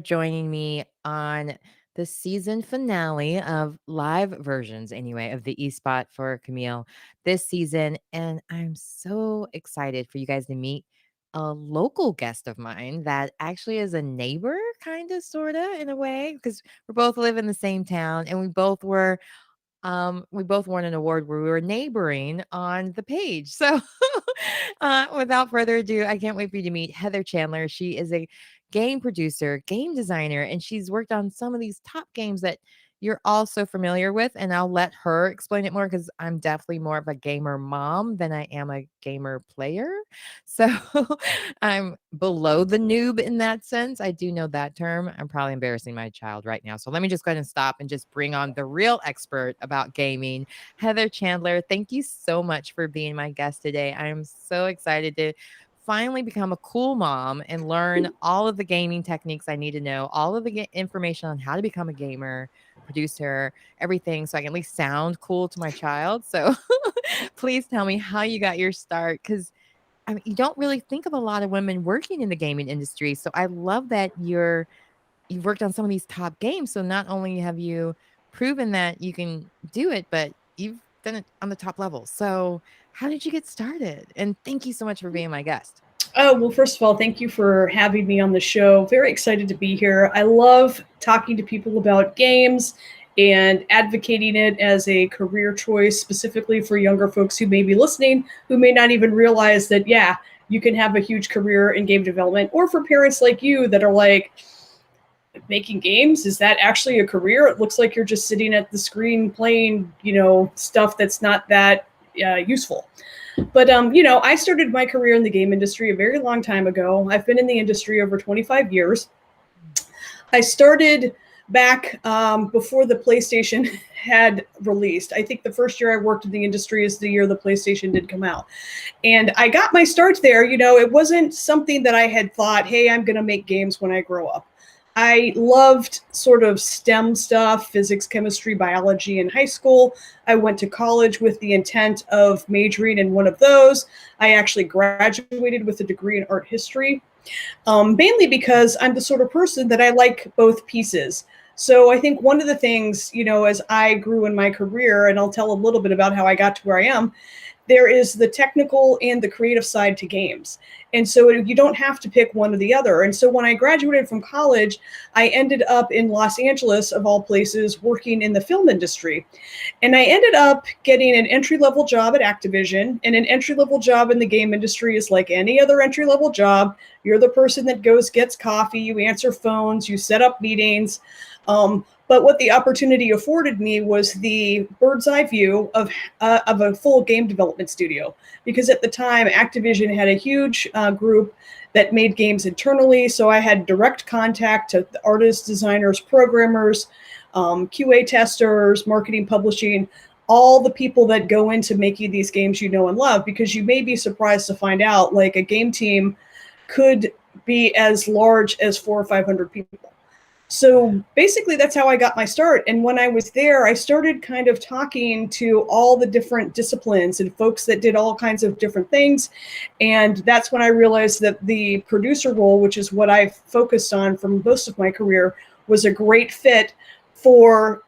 joining me on the season finale of live versions, anyway, of the eSpot for Camille this season. And I'm so excited for you guys to meet a local guest of mine that actually is a neighbor, kind of, sort of, in a way, because we both live in the same town and we both won an award where we were neighboring on the page. So, without further ado, I can't wait for you to meet Heather Chandler. She is a game producer, game designer, and she's worked on some of these top games that you're also familiar with. And I'll let her explain it more because I'm definitely more of a gamer mom than I am a gamer player. So I'm below the noob in that sense. I do know that term. I'm probably embarrassing my child right now. So let me just go ahead and stop and just bring on the real expert about gaming, Heather Chandler. Thank you so much for being my guest today. I'm so excited to finally become a cool mom and learn all of the gaming techniques I need to know, all of the information on how to become a gamer, producer, everything, so I can at least sound cool to my child. So please tell me how you got your start, because I mean, you don't really think of a lot of women working in the gaming industry. So I love that you've worked on some of these top games. So not only have you proven that you can do it, but you've done it on the top level. So how did you get started? And thank you so much for being my guest. Oh, well, first of all, thank you for having me on the show. Very excited to be here. I love talking to people about games and advocating it as a career choice, specifically for younger folks who may be listening, who may not even realize that, yeah, you can have a huge career in game development, or for parents like you that are like, making games, is that actually a career? It looks like you're just sitting at the screen playing, stuff that's not that useful. But I started my career in the game industry a very long time ago. I've been in the industry over 25 years. I started back before the PlayStation had released. I think the first year I worked in the industry is the year the PlayStation did come out. And I got my start there. It wasn't something that I had thought, hey, I'm going to make games when I grow up. I loved sort of STEM stuff, physics, chemistry, biology in high school. I went to college with the intent of majoring in one of those. I actually graduated with a degree in art history, mainly because I'm the sort of person that I like both pieces. So I think one of the things, as I grew in my career, and I'll tell a little bit about how I got to where I am, there is the technical and the creative side to games. And so you don't have to pick one or the other. And so when I graduated from college, I ended up in Los Angeles, of all places, working in the film industry. And I ended up getting an entry-level job at Activision. And an entry-level job in the game industry is like any other entry-level job. You're the person that goes, gets coffee, you answer phones, you set up meetings. But what the opportunity afforded me was the bird's eye view of a full game development studio. Because at the time, Activision had a huge group that made games internally. So I had direct contact to the artists, designers, programmers, QA testers, marketing, publishing, all the people that go into making these games you know and love. Because you may be surprised to find out, like, a game team could be as large as 400 or 500 people. So basically, that's how I got my start. And when I was there, I started kind of talking to all the different disciplines and folks that did all kinds of different things. And that's when I realized that the producer role, which is what I focused on for most of my career, was a great fit for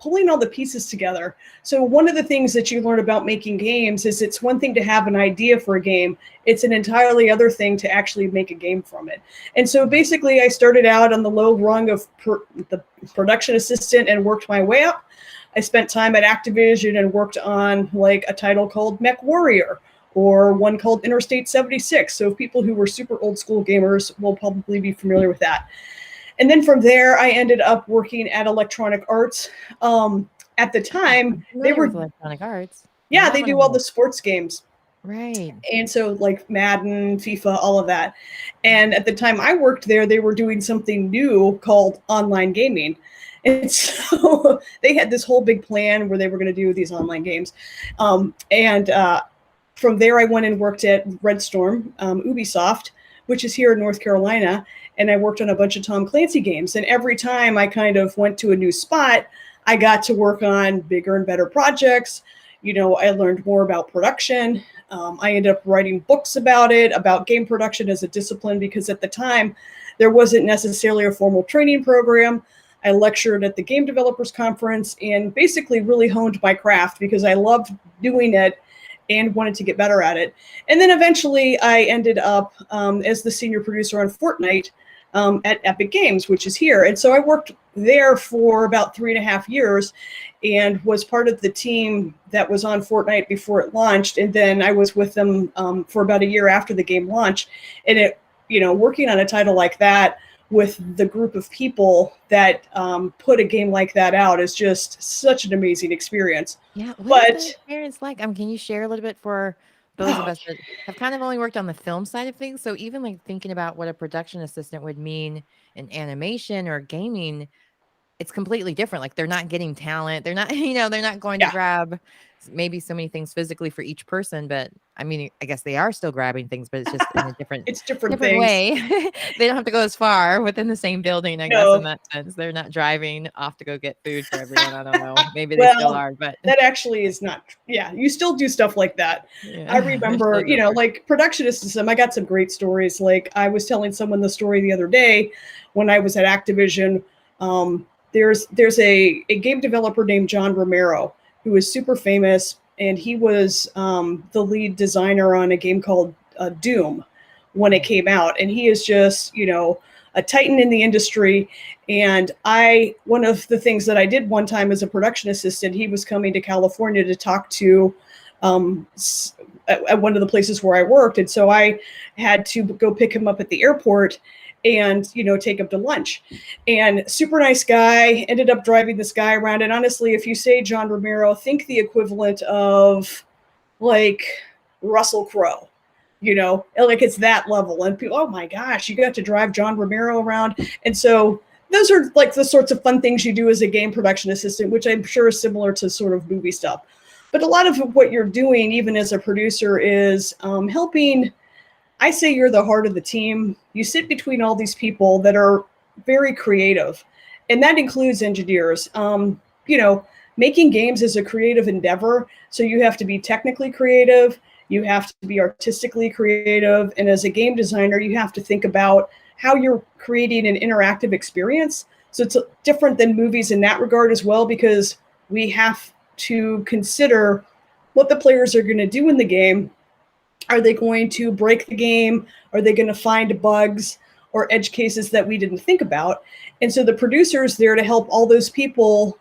pulling all the pieces together. So one of the things that you learn about making games is it's one thing to have an idea for a game. It's an entirely other thing to actually make a game from it. And so basically I started out on the low rung of the production assistant and worked my way up. I spent time at Activision and worked on like a title called Mech Warrior or one called Interstate 76. So people who were super old school gamers will probably be familiar with that. And then from there, I ended up working at Electronic Arts. At the time, they were with Electronic Arts. Yeah, they do all the sports games. Right. And so like Madden, FIFA, all of that. And at the time I worked there, they were doing something new called online gaming. And so they had this whole big plan where they were going to do these online games. From there, I went and worked at Red Storm, Ubisoft, which is here in North Carolina. And I worked on a bunch of Tom Clancy games. And every time I kind of went to a new spot, I got to work on bigger and better projects. I learned more about production. I ended up writing books about game production as a discipline, because at the time, There wasn't necessarily a formal training program. I lectured at the Game Developers Conference and basically really honed my craft because I loved doing it and wanted to get better at it. And then eventually I ended up as the senior producer on Fortnite at Epic Games, which is here. And so I worked there for about 3.5 years and was part of the team that was on Fortnite before it launched. And then I was with them for about a year after the game launched. And it, working on a title like that with the group of people that put a game like that out is just such an amazing experience. Yeah, what is that But experience like? Can you share a little bit for those of oh, us that have kind of only worked on the film side of things? So even like thinking about what a production assistant would mean in animation or gaming, it's completely different. Like they're not getting talent. They're not, they're not going to yeah, grab maybe so many things physically for each person, but I mean, I guess they are still grabbing things, but it's just in a different it's different different things. way. They don't have to go as far within the same building, I guess, in No, that sense. They're not driving off to go get food for everyone. I don't know. Maybe they still well, are, but that actually is not. Yeah, you still do stuff like that. I yeah, they're still remember, doing work. like productionism. I got some great stories. Like I was telling someone the story the other day when I was at Activision. There's a game developer named John Romero who is super famous, and he was the lead designer on a game called Doom when it came out, and he is just a titan in the industry. And one of the things that I did one time as a production assistant, he was coming to California to talk to um, at one of the places where I worked. And so I had to go pick him up at the airport and, take him to lunch. And super nice guy, ended up driving this guy around. And honestly, if you say John Romero, think the equivalent of like Russell Crowe. Like it's that level. And people, oh my gosh, you got to drive John Romero around. And so those are like the sorts of fun things you do as a game production assistant, which I'm sure is similar to sort of movie stuff. But a lot of what you're doing, even as a producer, is helping. I say you're the heart of the team. You sit between all these people that are very creative, and that includes engineers. Making games is a creative endeavor, so you have to be technically creative, you have to be artistically creative, and as a game designer, you have to think about how you're creating an interactive experience. So it's different than movies in that regard as well, because we have to consider what the players are going to do in the game. Are they going to break the game? Are they going to find bugs or edge cases that we didn't think about? And so the producer is there to help all those people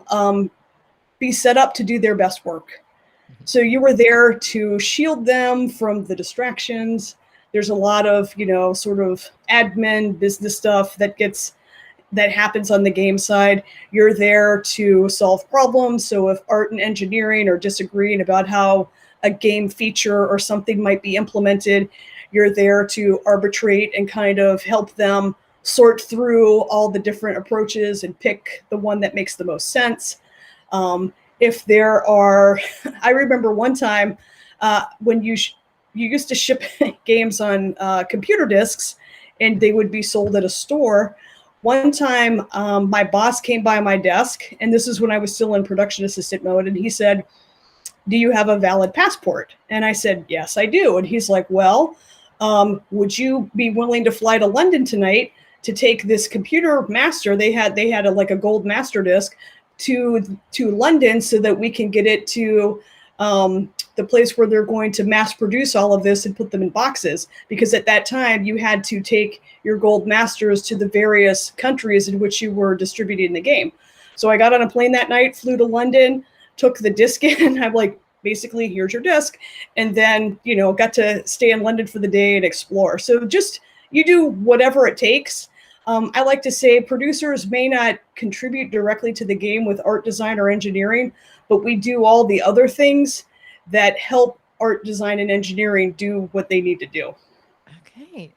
be set up to do their best work. Mhm. So you were there to shield them from the distractions. There's a lot of, sort of admin business stuff that happens on the game side. You're there to solve problems. So if art and engineering are disagreeing about how a game feature or something might be implemented, you're there to arbitrate and kind of help them sort through all the different approaches and pick the one that makes the most sense. If there are, I remember one time when you used to ship games on computer discs, and they would be sold at a store. One time, my boss came by my desk, and this is when I was still in production assistant mode, and he said, "Do you have a valid passport?" And I said, "Yes, I do." And he's like, "Well, would you be willing to fly to London tonight to take this computer master? They had like a gold master disc to London so that we can get it to the place where they're going to mass produce all of this and put them in boxes, because at that time you had to take your gold masters to the various countries in which you were distributing the game." So I got on a plane that night, flew to London, took the disc in. I'm like, basically, here's your disc. And then, got to stay in London for the day and explore. So just, you do whatever it takes. I like to say producers may not contribute directly to the game with art design or engineering, but we do all the other things that help art design and engineering do what they need to do. Okay.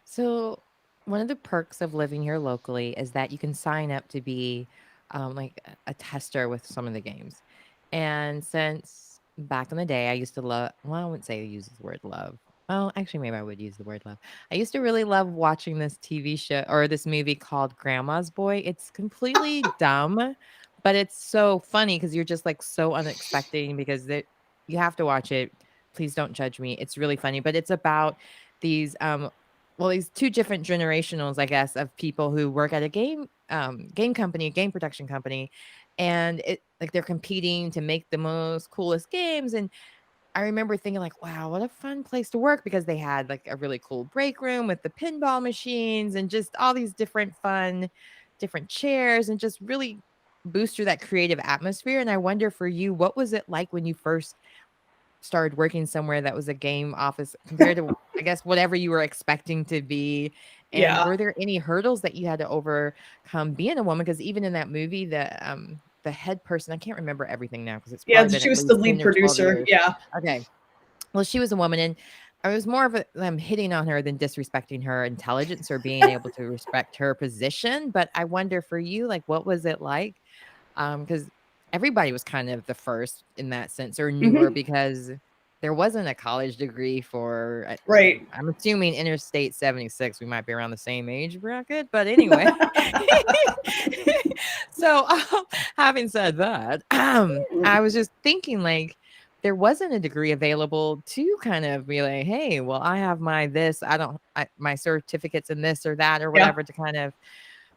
So one of the perks of living here locally is that you can sign up to be like a tester with some of the games. And since back in the day, I used to love, well, I wouldn't say I use the word love. Well, actually, maybe I would use the word love. I used to really love watching this TV show or this movie called Grandma's Boy. It's completely dumb, but it's so funny because you're just like so unexpected because you have to watch it. Please don't judge me. It's really funny, but it's about these well, these two different generationals, I guess, of people who work at a game company, game production company, and it like they're competing to make the most coolest games. And I remember thinking like, wow, what a fun place to work because they had like a really cool break room with the pinball machines and just all these different fun, different chairs and just really booster that creative atmosphere. And I wonder for you, what was it like when you first started working somewhere that was a game office compared to, I guess, whatever you were expecting to be? And Yeah. were there any hurdles that you had to overcome being a woman? Because even in that movie, the head person, I can't remember everything now because it's Yeah, probably been she at was the least lead 10 or 12 producer. years. Yeah. Okay. Well, she was a woman, and I was more of a hitting on her than disrespecting her intelligence or being able to respect her position. But I wonder for you, like, what was it like? Because everybody was kind of the first in that sense or newer Hmm. because there wasn't a college degree for Right. I'm assuming Interstate 76. We might be around the same age bracket, but anyway. So, having said that, I was just thinking like there wasn't a degree available to kind of be like, hey, well, I have my this, my certificates in this or that or Yeah. whatever to kind of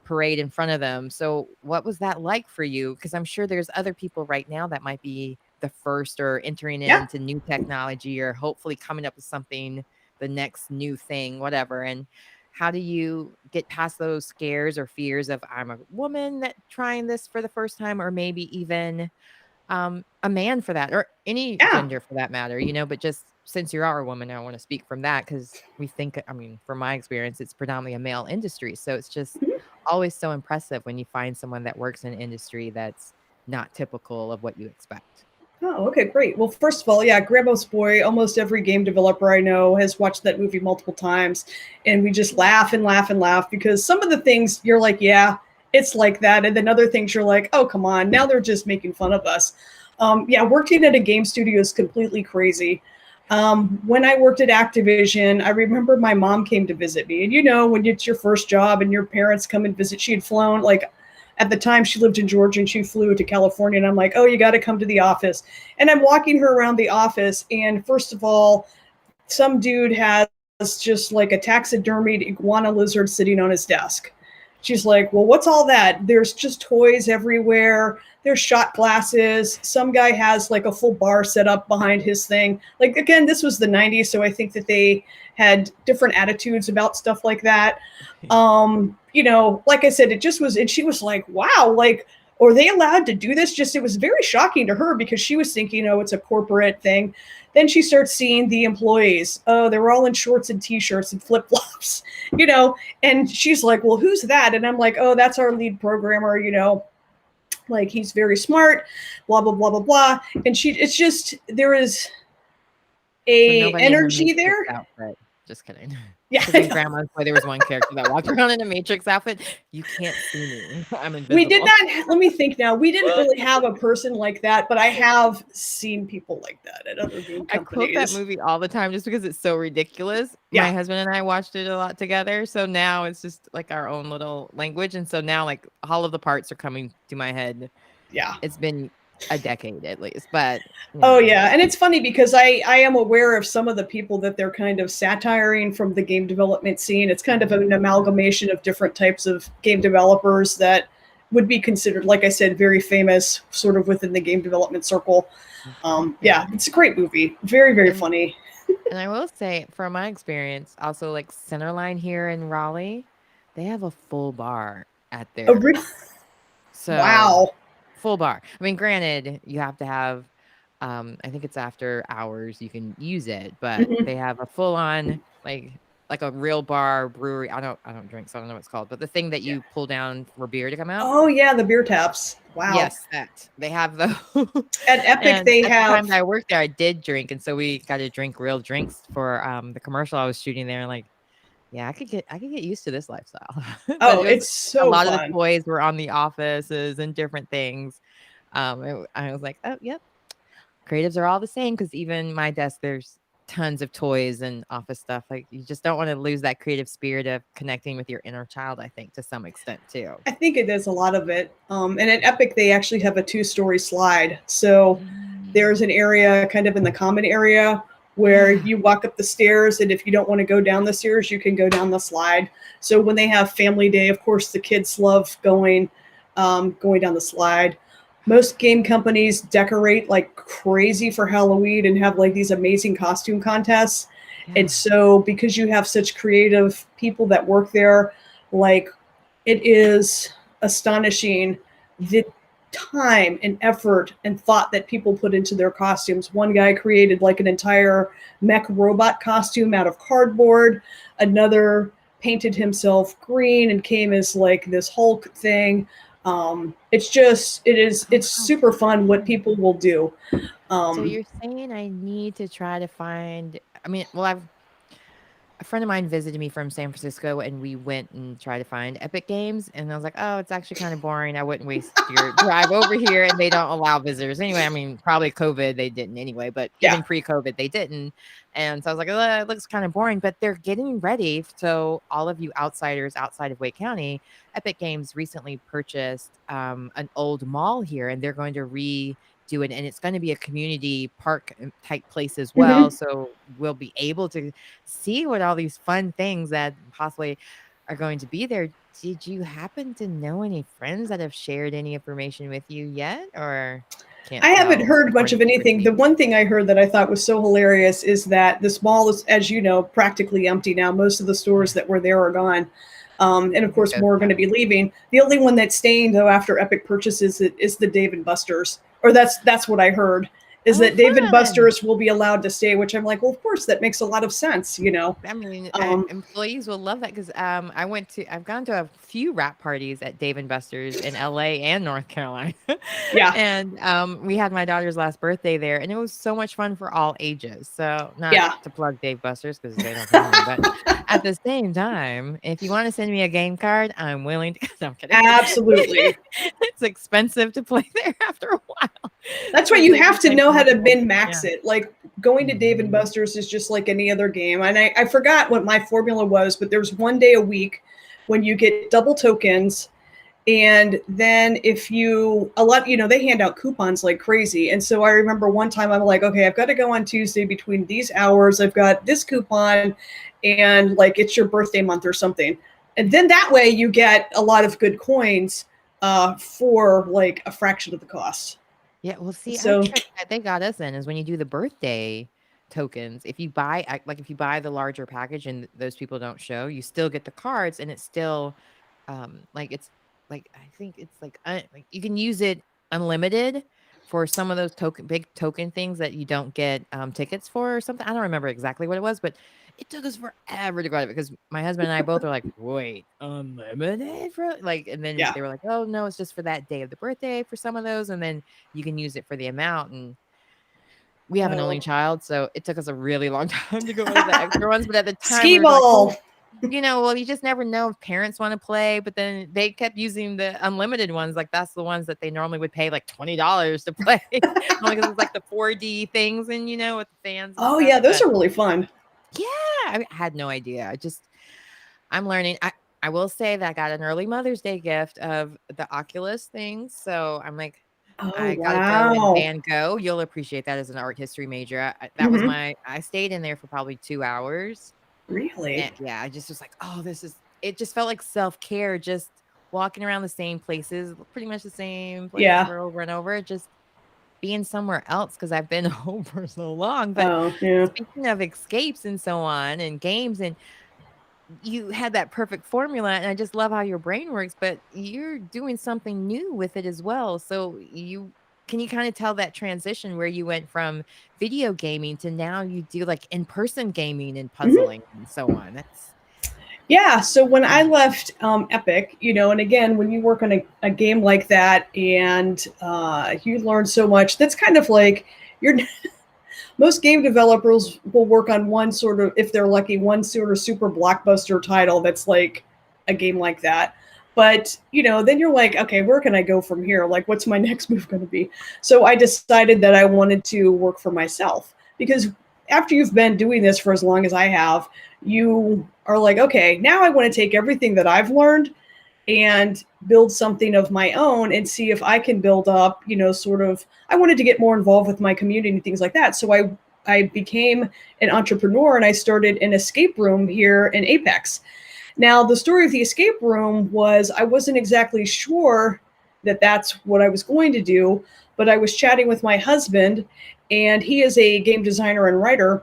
parade in front of them. So, what was that like for you? Because I'm sure there's other people right now that might be the first or entering Yeah. into new technology or hopefully coming up with something, the next new thing, whatever. And how do you get past those scares or fears of I'm a woman that trying this for the first time, or maybe even a man for that, or any Yeah. gender for that matter, but just since you are a woman, I want to speak from that because we think, I mean, from my experience, it's predominantly a male industry. So it's just Mhm. always so impressive when you find someone that works in an industry that's not typical of what you expect. Oh, okay, great. Well, first of all, yeah, Grandma's Boy, almost every game developer I know has watched that movie multiple times. And we just laugh and laugh and laugh because some of the things you're like, yeah, it's like that. And then other things you're like, oh, come on, now they're just making fun of us. Yeah, working at a game studio is completely crazy. When I worked at Activision, I remember my mom came to visit me. And when it's your first job and your parents come and visit, she had flown, like, at the time she lived in Georgia and she flew to California. And I'm like, oh, you got to come to the office. And I'm walking her around the office. And first of all, some dude has just like a taxidermied iguana lizard sitting on his desk. She's like, well, what's all that? There's just toys everywhere. There's shot glasses. Some guy has like a full bar set up behind his thing. Like, again, this was the 90s. So I think that they had different attitudes about stuff like that. Like I said, it just was, and she was like, wow, like, are they allowed to do this? Just, it was very shocking to her because she was thinking, oh, it's a corporate thing. Then she starts seeing the employees. Oh, they were all in shorts and t-shirts and flip-flops, and she's like, well, who's that? And I'm like, oh, that's our lead programmer, like he's very smart, blah, blah, blah, blah, blah. And it's just, there is So a nobody in the energy Matrix there. outfit. Just kidding. Yeah, Because in Grandma's Boy, there was one character that walked around in a Matrix outfit. You can't see me. I'm we did invisible. not, let me think now. We didn't really have a person like that, but I have seen people like that at other game I quote that companies. movie all the time just because it's so ridiculous. My Yeah, husband and I watched it a lot together. So now it's just like our own little language. And so now, like, all of the parts are coming to my head. yeah. It's been a decade at least, but Oh yeah, and it's funny because I am aware of some of the people that they're kind of satiring from the game development scene. It's kind of an amalgamation of different types of game developers that would be considered, like I said, very famous, sort of within the game development circle. interesting. Yeah, it's a great movie, very very And funny. and I will say, from my experience, also like Centerline here in Raleigh, they have a full bar at Oh, their really? so Wow. full bar. I mean, granted, you have to have I think it's after hours you can use it, but Mhm. they have a full on like a real bar brewery. I don't drink, so I don't know what it's called, but the thing that Yeah. you pull down for beer to come out. Oh yeah, the beer taps. Wow. Yes, that. They have those. At Epic, And they at the time have. that I worked there, I did drink, and so we got to drink real drinks for the commercial I was shooting there. Like, yeah, I could get used to this lifestyle. But Oh, it was it's a so lot of the fun. toys were on the offices and different things. I was like, oh, yep, creatives are all the same because even my desk, there's tons of toys and office stuff. Like, you just don't want to lose that creative spirit of connecting with your inner child, I think, to some extent too. I think it is a lot of it. And at Epic, they actually have a two-story slide. So there's Mm. an area kind of in the common area where Yeah. you walk up the stairs, and if you don't want to go down the stairs, you can go down the slide. So when they have family day, of course, the kids love going down the slide. Most game companies decorate like crazy for Halloween and have like these amazing costume contests. And Yeah. so because you have such creative people that work there, like it is astonishing the time and effort and thought that people put into their costumes. One guy created like an entire mech robot costume out of cardboard. Another painted himself green and came as like this Hulk thing. It's Oh, super fun what fun. people will do. So Um, you're saying I need to try to find I mean, well, I've a friend of mine visited me from San Francisco and we went and tried to find Epic Games and I was like, "Oh, it's actually kind of boring. I wouldn't waste your drive over here and they don't allow visitors anyway." I mean, probably COVID they didn't anyway, but yeah. even pre-COVID they didn't. And so I was like, "Ugh, it looks kind of boring," but they're getting ready. So all of you outsiders outside of Wake County, Epic Games recently purchased an old mall here and they're going to redo it and it's going to be a community park type place as well. Mhm. So we'll be able to see what all these fun things that possibly are going to be there. Did you happen to know any friends that have shared any information with you yet, or I can't haven't tell heard much according of to the anything. The receipts? one thing I heard that I thought was so hilarious is that this mall is, as you know, practically empty now. Most of the stores Yeah, that were there are gone. And of that course, goes more are going to fast. be leaving. The only one that's staying, though, after Epic purchases it is the Dave and Buster's, or that's what I heard. Is Oh, that Dave and fun. Buster's will be allowed to stay? Which I'm like, well, of course, that makes a lot of sense, you know. I mean, Um, employees will love that because I've gone to a few wrap parties at Dave and Buster's in LA and North Carolina. yeah, And we had my daughter's last birthday there, and it was so much fun for all ages. So, not yeah, to plug Dave Buster's because they don't pay me, but at the same time, if you want to send me a game card, I'm willing to. No, I'm kidding. absolutely. It's expensive to play there after a while. That's why So, you they have just to like know how to multiple. min Yeah. max it. Like going to Dave and Mhm. Buster's is just like any other game. And I forgot what my formula was, but there's one day a week when you get double tokens. And then if you a lot, you know, they hand out coupons like crazy. And so I remember one time I'm like, okay, I've got to go on Tuesday between these hours. I've got this coupon and like it's your birthday month or something. And then that way you get a lot of good coins for like a fraction of the cost. Yeah, well, see, I So trick that they got us in is when you do the birthday tokens, if you buy like, if you buy the larger package and those people don't show, you still get the cards and it's still, like, it's like, I think it's like, you can use it unlimited for some of those big token things that you don't get, tickets for or something. I don't remember exactly what it was, but it took us forever to go out of it because my husband and I both were like, "Wait, unlimited for" like, and then yeah. they were like, "Oh, no, it's just for that day of the birthday for some of those," and then you can use it for the amount, and we have an only Oh. child, so it took us a really long time to go into the extra ones, but at the time, we Skee were like, "Well, ball. well, you just never know if parents wanna play," but then they kept using the unlimited ones, like, that's the ones that they normally would pay, like, $20 to play, only 'cause it's, like, the 4D things and, with the fans and Oh stuff, yeah, those but are really fun. yeah, I had no idea. I'm learning. I will say that I got an early Mother's Day gift of the Oculus things, so I'm like, Oh I gotta go in wow. Van Gogh. You'll appreciate that as an art history major. That was Hmm. I stayed in there for probably 2 hours, Really? and yeah, I just was like, "Oh, this is" it just felt like self-care, just walking around the same places, pretty much the same place Yeah. for over and over, just being somewhere else because 'cause I've been home for so long, but Oh yeah. speaking of escapes and so on and games and you had that perfect formula, and I just love how your brain works, but you're doing something new with it as well. So can you kinda tell that transition where you went from video gaming to now you do, like, in-person gaming and Hmm. puzzling and so on? That's Yeah. So when I mm, left Epic, you know, and again, when you work on a game like that and you learn so much, that's kind of like you're most game developers will work on one sort of, if they're lucky, one sort of super blockbuster title that's like a game like that. But you know, then you're like, okay, where can I go from here? Like, what's my next move going to be? So I decided that I wanted to work for myself because after you've been doing this for as long as I have, you are like, okay, now I want to take everything that I've learned and build something of my own and see if I can build up, you know, sort of I wanted to get more involved with my community and things like that. So I I became an entrepreneur and I started an escape room here in Apex. Now, the story of the escape room was I wasn't exactly sure that that's what I was going to do, but I was chatting with my husband, and he is a game designer and writer,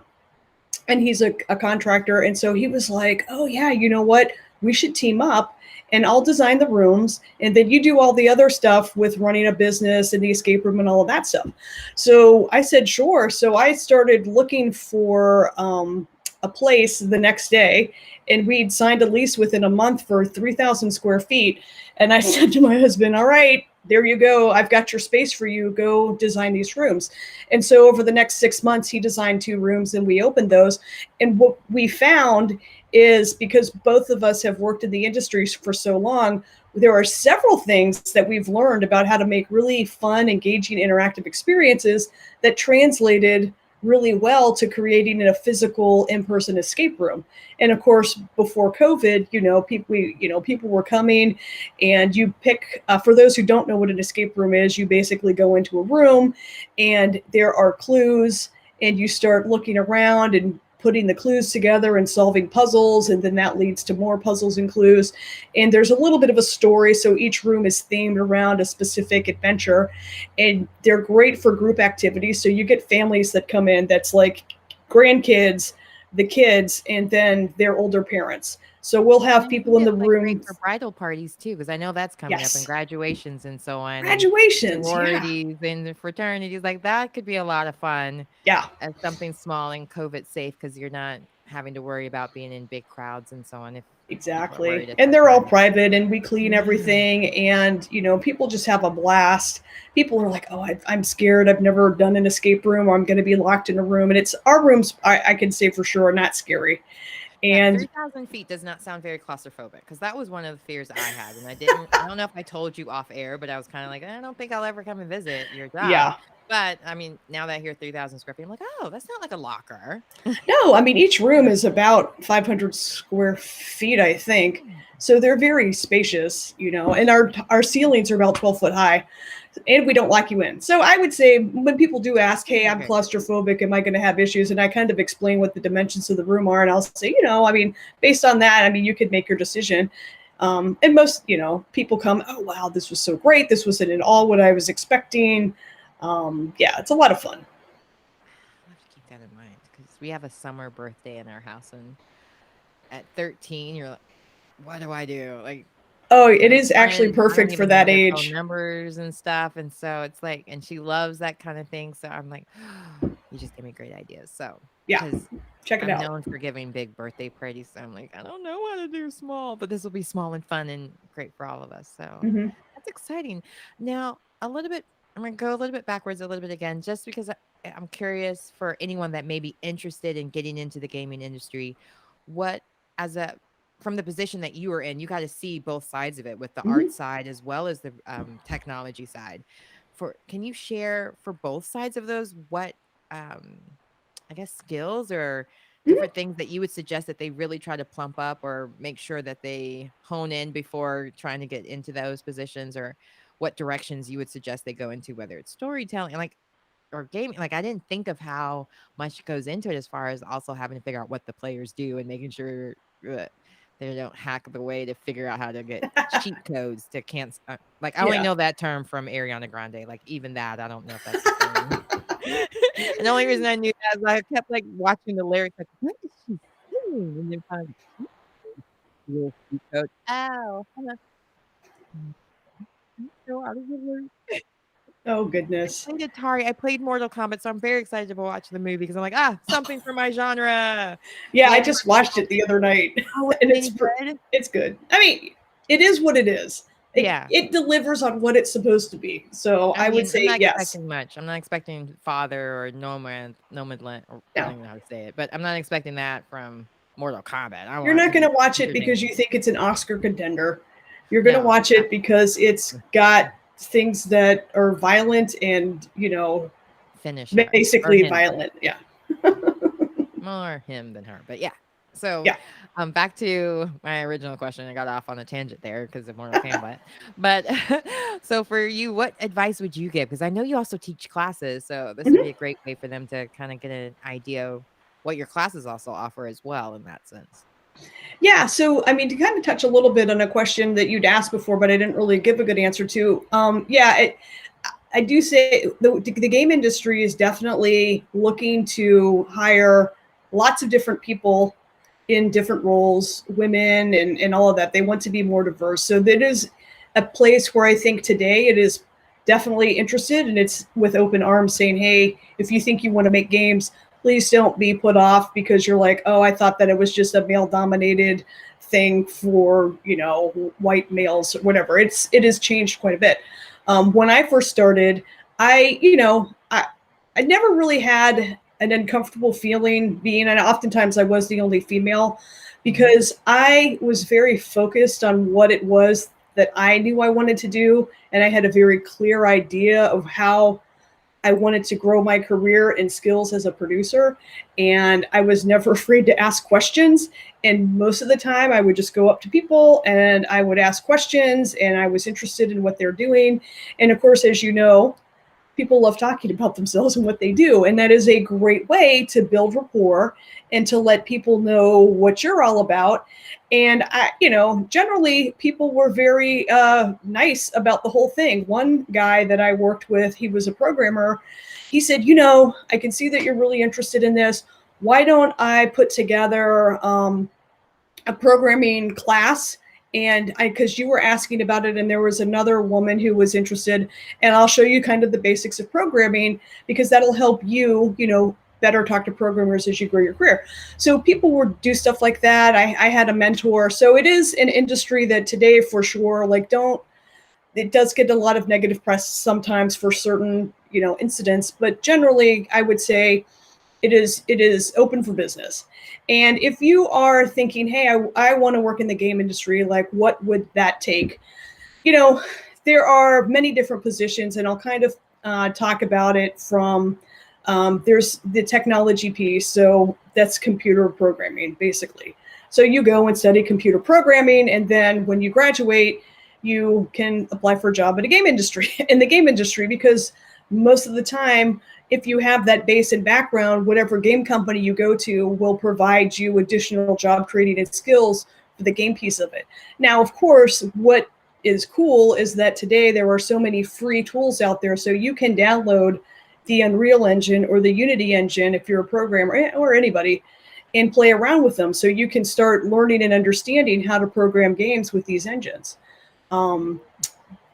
and he's a contractor. And so he was like, oh, yeah, you know what? We should team up and I'll design the rooms. And then you do all the other stuff with running a business and the escape room and all of that stuff. So I said, sure. So I started looking for a place the next day. And we'd signed a lease within a month for 3,000 square feet. And I said to my husband, all right, there you go. I've got your space for you. Go design these rooms. And so over the next 6 months, he designed 2 rooms and we opened those. And what we found is, because both of us have worked in the industry for so long, there are several things that we've learned about how to make really fun, engaging, interactive experiences that translated really well to creating a physical in-person escape room. And of course, before COVID, people were coming, and you pick, for those who don't know what an escape room is, you basically go into a room and there are clues, and you start looking around and putting the clues together and solving puzzles, and then that leads to more puzzles and clues. And there's a little bit of a story, so each room is themed around a specific adventure, and they're great for group activities. So you get families that come in that's like grandkids, the kids, and then their older parents. So we'll have And I people think in the it's, like, room. great for bridal parties too, because I know that's coming up, and Yes. graduations and so on, and Graduations, yeah. sororities and the fraternities, like, that could be a lot of fun Yeah. as something small and COVID safe, because 'cause you're not having to worry about being in big crowds and so on if people are Exactly. worried at And that they're all time. private, and we clean Mhm. everything, and people just have a blast. People are like, "Oh, I'm scared. I've never done an escape room, or I'm going to be locked in a room." And it's our rooms, I can say for sure, are not scary. Yeah, And 3,000 feet does not sound very claustrophobic, because that was one of the fears I had, and I don't know if I told you off air, but I was kinda like, "I don't think I'll ever come and visit your job." yeah. But, I mean, now that I hear 3,000 square feet, I'm like, "Oh, that's not like a locker." No, I mean, each room is about 500 square feet, I think. Mm. So they're very spacious, and our ceilings are about 12 foot high, and we don't lock you in. So I would say when people do ask, hey, Okay, I'm very good. claustrophobic, am I going to have issues? And I kind of explain what the dimensions of the room are. And I'll say, I mean, based on that, I mean, you could make your decision. And most, people come, oh, wow, this was so great. This wasn't at all what I was expecting. Yeah, it's a lot of fun. I'll have to keep that in mind, because we have a summer birthday in our house, and at 13, you're like, "What do I do?" Like, Oh, it her is actually friends, I don't perfect for even know that their phone age. numbers and stuff, and so it's like, and she loves that kinda thing, so I'm like, "You just gave me great ideas." So, Yeah, because check it I'm out. known for giving big birthday parties, so I'm like, "I don't know how to do small, but this will be small and fun and great for all of us." So, Hmm. that's exciting. Now, I'm gonna go a little bit backwards a little bit again, just because I'm curious for anyone that may be interested in getting into the gaming industry, what, as a from the position that you were in, you got to see both sides of it, with the art Hmm. side as well as the technology side. Can you share for both sides of those what, um, I guess, skills or different things that you would suggest that they really try to plump up or make sure that they hone in before trying to get into those positions, or what directions you would suggest they go into, whether it's storytelling, like, or gaming. Like, I didn't think of how much goes into it, as far as also having to figure out what the players do and making sure uh, they don't hack the way to figure out how to get cheat codes to can't. Like, I only Yeah. know that term from Ariana Grande. Like, even that, I don't know if that's a thing. And the only reason I knew that is I kept like watching the lyrics, like, what is she singing? And then finally, little cheat code. Ow. So out of the word. Oh I goodness. played Atari, I played Mortal Kombat, so I'm very excited to watch the movie, because I'm like, "Ah, something for my genre." Yeah, I Maybe just for watched people. it the other night, Oh, was and it any good? it's good. I mean, it is what it is. Yeah. It delivers on what it's supposed to be. So I I would mean, I'm say not yes. expecting much. I'm not expecting Father or Nomadland, or I No, don't even know how to say it, but I'm not expecting that from Mortal Kombat. I you're want it not to going be to watch it because entertaining. you think it's an Oscar contender. You're going to No, watch it because it's got things that are violent and finish her or basically him. violent. Yeah. More him than her, but yeah. So, Yeah. back to my original question. I got off on a tangent there because of Mortal Kombat. But so for you, what advice would you give? Because I know you also teach classes, so this would be Mhm. a great way for them to kind of get an idea of what your classes also offer as well in that sense. Yeah, so I mean, to kind of touch a little bit on a question that you'd asked before, but I didn't really give a good answer to. I do say the game industry is definitely looking to hire lots of different people in different roles, women and all of that. They want to be more diverse. So that is a place where I think today it is definitely interested, and it's with open arms saying, hey, if you think you want to make games, please don't be put off because you're like, oh, I thought that it was just a male dominated thing for, white males or whatever. It has changed quite a bit. When I first started, I never really had an uncomfortable feeling being, and oftentimes I was the only female Mhm. because I was very focused on what it was that I knew I wanted to do. And I had a very clear idea of how I wanted to grow my career and skills as a producer. And I was never afraid to ask questions. And most of the time, I would just go up to people and I would ask questions, and I was interested in what they're doing. And of course, as you know, people love talking about themselves and what they do. And that is a great way to build rapport and to let people know what you're all about. And generally people were very nice about the whole thing. One guy that I worked with, he was a programmer. He said, I can see that you're really interested in this. Why don't I put together a programming class, and because you were asking about it and there was another woman who was interested, and I'll show you kind of the basics of programming because that'll help you, better talk to programmers as you grow your career. So people would do stuff like that. I had a mentor. So it is an industry that today for sure, like, don't, it does get a lot of negative press sometimes for certain, incidents, but generally I would say it is open for business. And if you are thinking, hey, I want to work in the game industry, like what would that take? You know, there are many different positions, and I'll kind of talk about it from there's the technology piece. So that's computer programming, basically. So you go and study computer programming, and then when you graduate, you can apply for a job in a game industry in the game industry because most of the time, if you have that base and background, whatever game company you go to will provide you additional job creating and skills for the game piece of it. Now, of course, what is cool is that today there are so many free tools out there, so you can download the Unreal Engine or the Unity engine if you're a programmer or anybody and play around with them, so you can start learning and understanding how to program games with these engines. Um,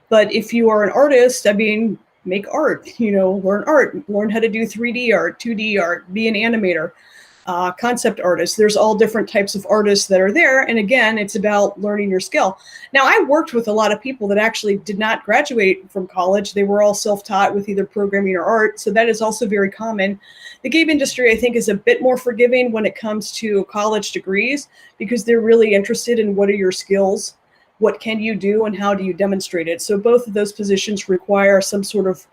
but if you are an artist, I mean, make art, learn art, learn how to do 3D art, 2D art, be an animator, concept artist. There's all different types of artists that are there. And again, it's about learning your skill. Now, I worked with a lot of people that actually did not graduate from college. They were all self-taught with either programming or art. So that is also very common. The game industry, I think, is a bit more forgiving when it comes to college degrees because they're really interested in what are your skills, what can you do, and how do you demonstrate it. So both of those positions require some sort of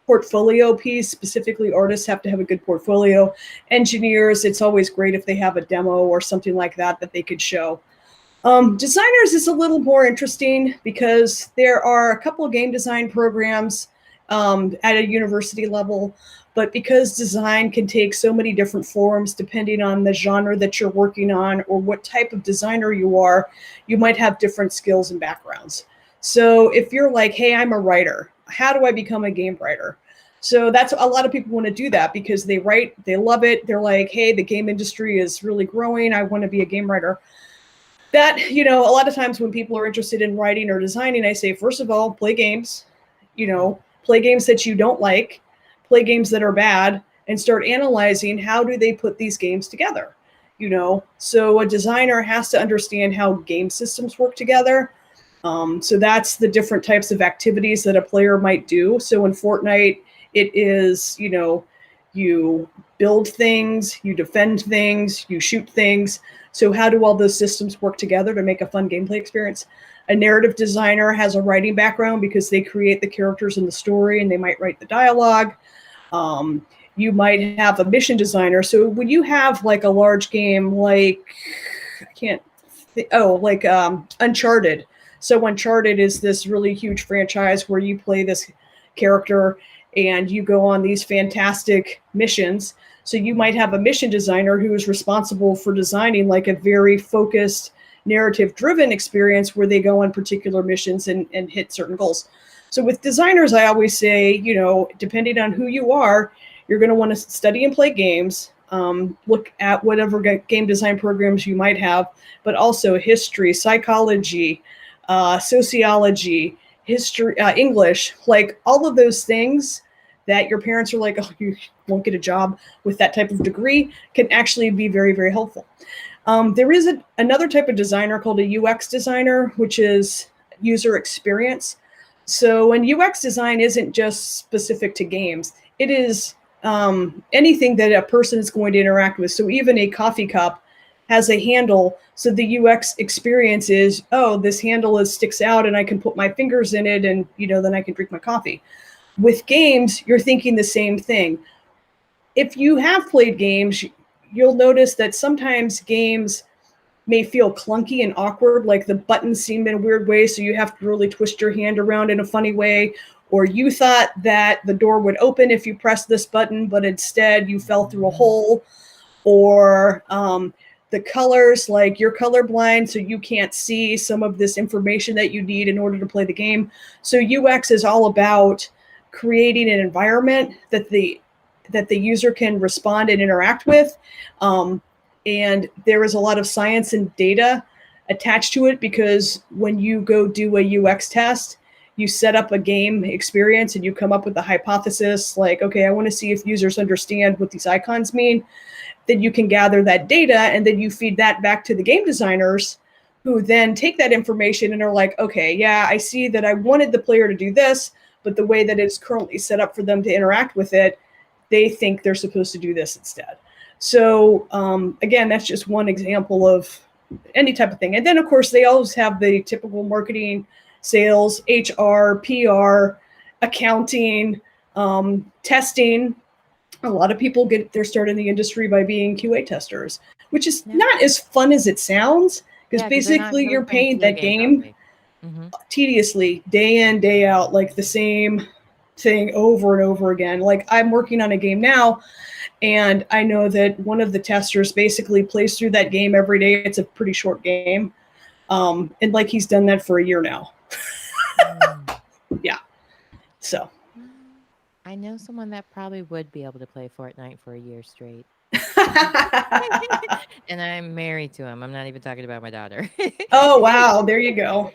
portfolio piece. Specifically, artists have to have a good portfolio. Engineers, it's always great if they have a demo or something like that that they could show. Designers is a little more interesting because there are a couple of game design programs at a university level, but because design can take so many different forms depending on the genre that you're working on or what type of designer you are, you might have different skills and backgrounds. So if you're like, hey, I'm a writer, how do I become a game writer? So that's a lot of people want to do that because they write, they love it. They're like, hey, the game industry is really growing. I want to be a game writer. That, a lot of times when people are interested in writing or designing, I say, first of all, play games, play games that you don't like, play games that are bad, and start analyzing how do they put these games together. So a designer has to understand how game systems work together. So that's the different types of activities that a player might do. So in Fortnite, it is, you build things, you defend things, you shoot things. So how do all those systems work together to make a fun gameplay experience? A narrative designer has a writing background because they create the characters in the story and they might write the dialogue. Um, you might have a mission designer. So when you have like a large game like I can't like Uncharted. So Uncharted is this really huge franchise where you play this character and you go on these fantastic missions. So you might have a mission designer who is responsible for designing like a very focused narrative driven experience where they go on particular missions and hit certain goals. So with designers, I always say, you know, depending on who you are, you're going to want to study and play games, look at whatever game design programs you might have, but also history, psychology, sociology, history, English, like all of those things that your parents are like, oh, you won't get a job with that type of degree can actually be very, very helpful. There is another type of designer called a UX designer, which is user experience. So, and UX design isn't just specific to games, it is anything that a person is going to interact with. So, even a coffee cup has a handle. So, the UX experience is, oh, this handle sticks out and I can put my fingers in it and, you know, then I can drink my coffee. With games, you're thinking the same thing. If you have played games, you'll notice that sometimes games may feel clunky and awkward, like the buttons seem in a weird way, so you have to really twist your hand around in a funny way, or you thought that the door would open if you pressed this button, but instead you fell through a hole, or the colors, like you're colorblind, so you can't see some of this information that you need in order to play the game. So UX is all about creating an environment that the user can respond and interact with. And there is a lot of science and data attached to it, because when you go do a UX test, you set up a game experience and you come up with a hypothesis like, okay, I want to see if users understand what these icons mean. Then you can gather that data and then you feed that back to the game designers, who then take that information and are like, okay, yeah, I see that I wanted the player to do this, but the way that it's currently set up for them to interact with it, they think they're supposed to do this instead. So again, that's just one example of any type of thing. And then, of course, they always have the typical marketing, sales, HR, PR, accounting, testing. A lot of people get their start in the industry by being QA testers, which is Yeah. not as fun as it sounds, because Yeah, because they're not basically really you're playing paying video that games all game day. Mhm. tediously, day in, day out, like the same thing over and over again. Like I'm working on a game now, and I know that one of the testers basically plays through that game every day. It's a pretty short game. And like he's done that for a year now. Mm. Yeah. So. Well, I know someone that probably would be able to play Fortnite for a year straight. And I'm married to him. I'm not even talking about my daughter. Oh, wow. There you go.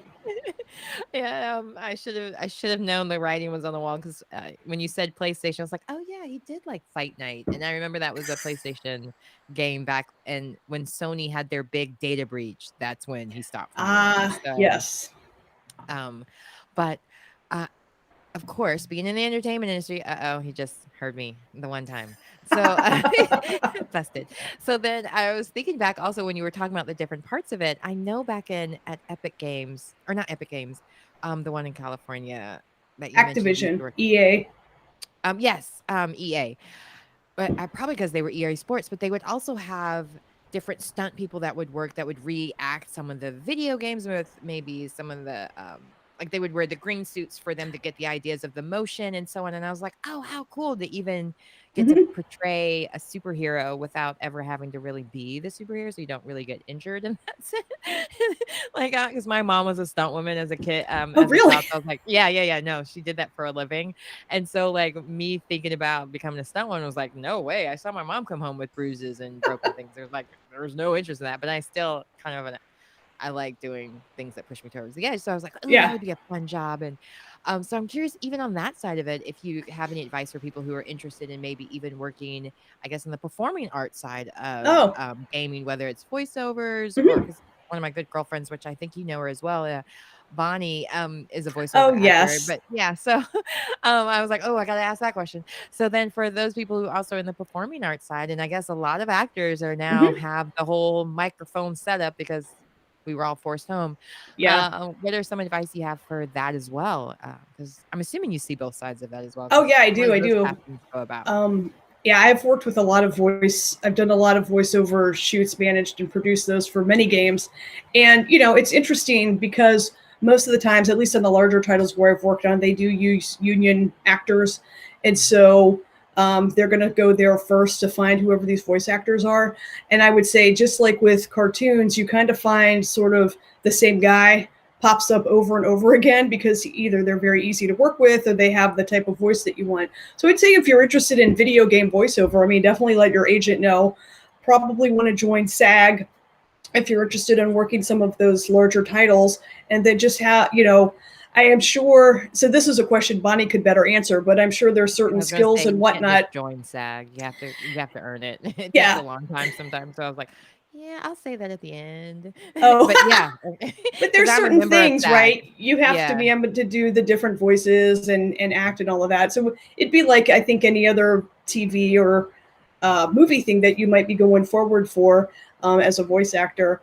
Yeah, I should have known the writing was on the wall because when you said PlayStation, I was like, oh yeah, he did like Fight Night, and I remember that was a PlayStation game back, and when Sony had their big data breach, that's when he stopped playing it. Ah, So, yes. um, but uh, of course, being in the entertainment industry, uh-oh, he just heard me the one time. So busted. So then I was thinking back also when you were talking about the different parts of it. I know back in at Epic Games, or not Epic Games, the one in California that you mentioned you used Activision, to work. EA. Yes, EA. But probably because they were EA Sports, but they would also have different stunt people that would work that would react some of the video games with maybe some of the like they would wear the green suits for them to get the ideas of the motion and so on. And I was like, oh, how cool to even get to Mm-hmm. portray a superhero without ever having to really be the superhero, so you don't really get injured in that sense. Like, because my mom was a stunt woman as a kid, Oh, as a really? child. So I was like, yeah, yeah, yeah. No, she did that for a living. And so, like, me thinking about becoming a stunt woman was like, no way. I saw my mom come home with bruises and broken things. There's like, there was no interest in that. But I still kind of, I like doing things that push me towards the edge. So I was like, oh, that Yeah. would be a fun job. And so I'm curious, even on that side of it, if you have any advice for people who are interested in maybe even working, I guess, in the performing arts side of Oh. gaming, whether it's voiceovers or Mm-hmm. because one of my good girlfriends, which I think you know her as well, Bonnie, is a voiceover Oh, actor. yes. But yeah, so I was like, oh, I got to ask that question. So then for those people who also in the performing arts side, and I guess a lot of actors are now Mm-hmm. have the whole microphone setup because we were all forced home. Yeah. What are some advice you have for that as well? Because I'm assuming you see both sides of that as well. Oh, Because yeah, I how do. does I those do. castings go about? Yeah, I've worked with a lot of voice. I've done a lot of voiceover shoots, managed and produced those for many games. And, it's interesting because most of the times, at least on the larger titles where I've worked on, they do use union actors. And Mhm. so they're going to go there first to find whoever these voice actors are. And I would say, just like with cartoons, you kind of find sort of the same guy pops up over and over again because either they're very easy to work with or they have the type of voice that you want. So I'd say if you're interested in video game voiceover, I mean, definitely let your agent know. Probably want to join SAG if you're interested in working some of those larger titles. And then just have, I am sure. So this is a question Bonnie could better answer, but I'm sure there's I certain was gonna skills say and you can't just whatnot. join SAG. You have to earn it. It takes a Yeah. long time sometimes. So I was like, yeah, I'll say that at the end. Oh, But yeah, but because there's I'm a certain member of things, SAG. right? You have to Yeah. be able to do the different voices and act and all of that. So it'd be like, I think, any other TV or movie thing that you might be going forward for as a voice actor.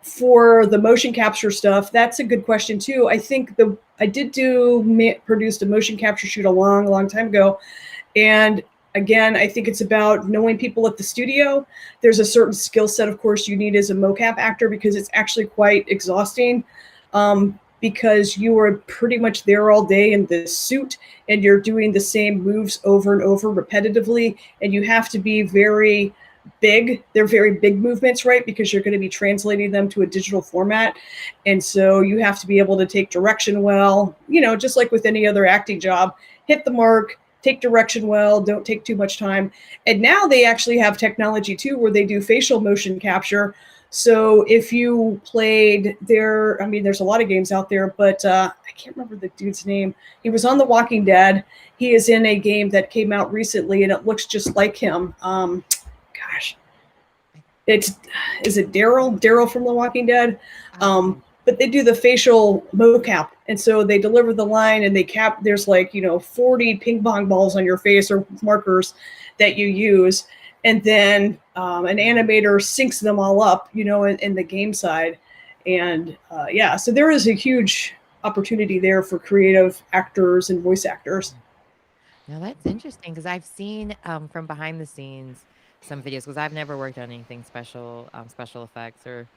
For the motion capture stuff, that's a good question too. I think I did produced a motion capture shoot a long, long time ago, and again, I think it's about knowing people at the studio. There's a certain skill set, of course, you need as a mocap actor because it's actually quite exhausting. Because you are pretty much there all day in this suit and you're doing the same moves over and over repetitively, and you have to be very big. They're very big movements, right? Because you're going to be translating them to a digital format. And so you have to be able to take direction well, just like with any other acting job, hit the mark, take direction well, don't take too much time. And now they actually have technology too where they do facial motion capture. So if you played there, I mean, there's a lot of games out there, but I can't remember the dude's name. He was on The Walking Dead. He is in a game that came out recently and it looks just like him. Gosh, it's is it Daryl? Daryl from The Walking Dead. Oh, But they do the facial mocap, and so they deliver the line, and they cap. There's like 40 ping pong balls on your face or markers that you use, and then an animator syncs them all up, in the game side, and yeah, so there is a huge opportunity there for creative actors and voice actors. now that's interesting because I've seen from behind the scenes some videos because I've never worked on anything special effects or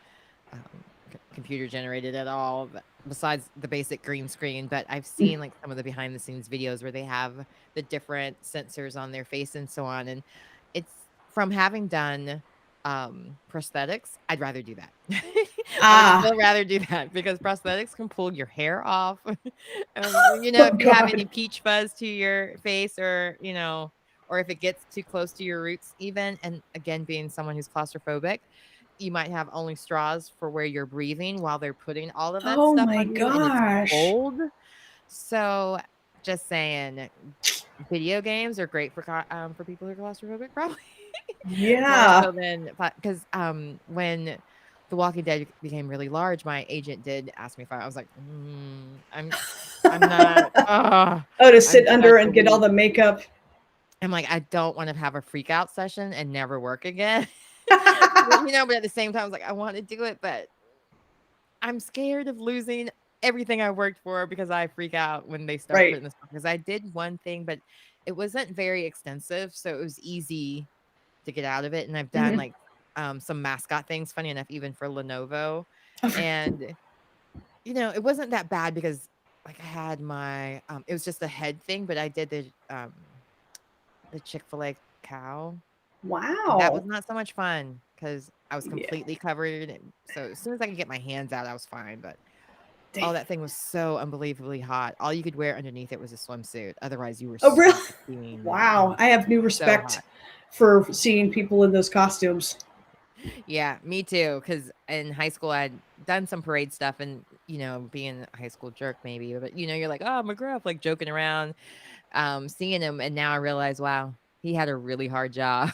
computer generated at all besides the basic green screen. But I've seen like some of the behind the scenes videos where they have the different sensors on their face and so on. And it's from having done prosthetics, I'd rather do that. I would Ah, still rather do that because prosthetics can pull your hair off. oh If you have any God. peach fuzz to your face or if it gets too close to your roots even, and again being someone who's claustrophobic, you might have only straws for where you're breathing while they're putting all of that Oh stuff my on you, and it's gosh. cold. So, just saying, video games are great for people who are claustrophobic, probably more Yeah. so than because when The Walking Dead became really large, my agent did ask me if I was like, I'm not. Oh, to I'm sit under such a and get all weak. the makeup. I'm like, I don't want to have a freak out session and never work again. But at the same time, I was like, I want to do it, but I'm scared of losing everything I worked for because I freak out when they start Right. putting this because I did one thing, but it wasn't very extensive, so it was easy to get out of it, and I've done, Mhm. like, some mascot things, funny enough, even for Lenovo, and, it wasn't that bad because, like, I had it was just a head thing, but I did the Chick-fil-A cow, and that was Wow. not so much fun because I was Yeah. completely covered, and so as soon as I could get my hands out, I was fine, but Dang. oh, that thing was so unbelievably hot. All you could wear underneath it was a swimsuit, otherwise you were Oh, really? sweating. It Wow. was I have new so respect hot. for seeing people in those costumes. Yeah, me too. Because in high school, I'd done some parade stuff and, being a high school jerk maybe, but, you're like, "Oh, McGruff," like, joking around, seeing him, and now I realize, wow, he had a really hard job.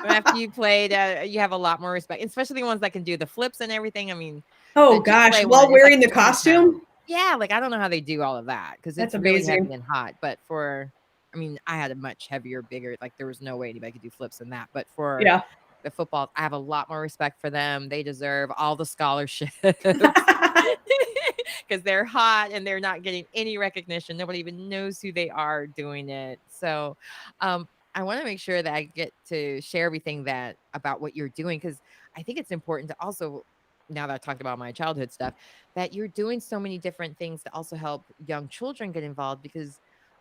After you played, you have a lot more respect, especially the ones that can do the flips and everything. I mean, Oh the gosh, Chick-fil-A one while is like wearing the 20 pounds. costume? Yeah, like, I don't know how they do all of that because That's it's really amazing. heavy and hot, but I mean, I had a much heavier, bigger like, there was no way anybody could do flips than that, but for Yeah. the football, I have a lot more respect for them. They deserve all the scholarships because they're hot and they're not getting any recognition. Nobody even knows who they are doing it. So, I want to make sure that I get to share everything that about what you're doing because I think it's important to also, now that I talked about my childhood stuff, that you're doing so many different things to also help young children get involved because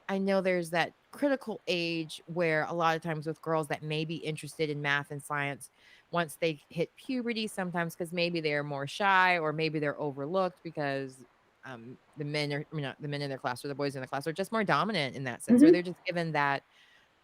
I know there's that critical age where a lot of times with girls that may be interested in math and science, once they hit puberty, sometimes because maybe they're more shy or maybe they're overlooked because the men are, I mean, not the men in their class or the boys in the class are just more dominant in that sense, or Mhm. they're just given that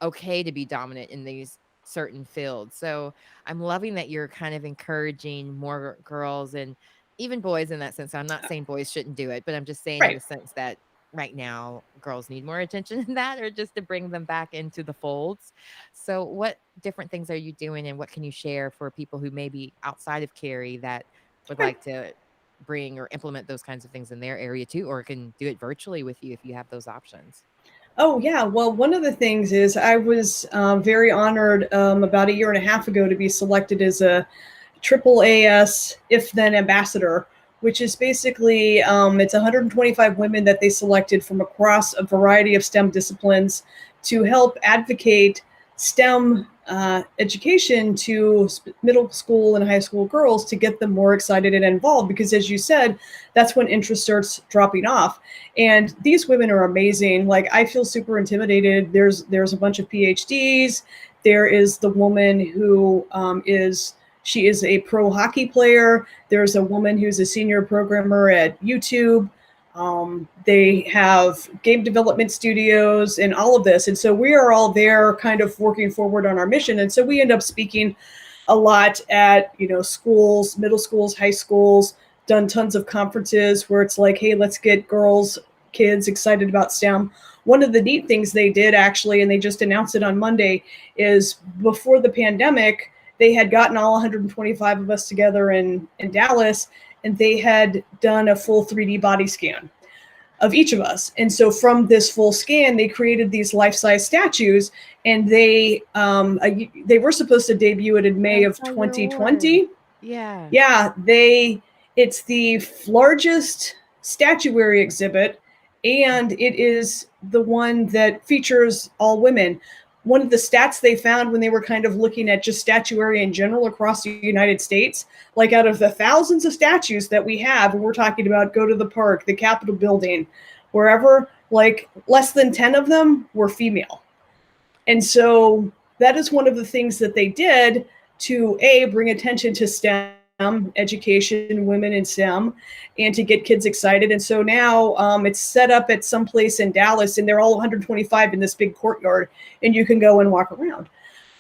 okay to be dominant in these certain fields. So I'm loving that you're kind of encouraging more girls and even boys in that sense. I'm not saying boys shouldn't do it, but I'm just saying in Right. the sense that right now girls need more attention in that or just to bring them back into the folds. So what different things are you doing and what can you share for people who may be outside of Cary that would Right. like to bring or implement those kinds of things in their area too, or can do it virtually with you if you have those options? Oh, yeah. Well, one of the things is I was very honored about a year and a half ago to be selected as a triple AS if then ambassador, which is basically it's 125 women that they selected from across a variety of STEM disciplines to help advocate STEM education to middle school and high school girls to get them more excited and involved. Because, as you said, that's when interest starts dropping off. And these women are amazing. Like, I feel super intimidated. There's a bunch of PhDs. There is the woman who is she is a pro hockey player. There's a woman who's a senior programmer at YouTube. They have game development studios and all of this. And so we are all there kind of working forward on our mission. And so we end up speaking a lot at, schools, middle schools, high schools, done tons of conferences where it's like, hey, let's get girls, kids excited about STEM. One of the neat things they did actually, and they just announced it on Monday, is before the pandemic, they had gotten all 125 of us together in Dallas, and they had done a full 3D body scan of each of us. And so from this full scan, they created these life-size statues, and they were supposed to debut it in May I of saw your award. 2020. Yeah. Yeah, it's the largest statuary exhibit, and it is the one that features all women. One of the stats they found when they were kind of looking at just statuary in general across the United States, like out of the thousands of statues that we have, and we're talking about go to the park, the Capitol building, wherever, like less than 10 of them were female. And so that is one of the things that they did to bring attention to STEM education, women in STEM, and to get kids excited. And so now it's set up at some place in Dallas, and they're all 125 in this big courtyard, and you can go and walk around.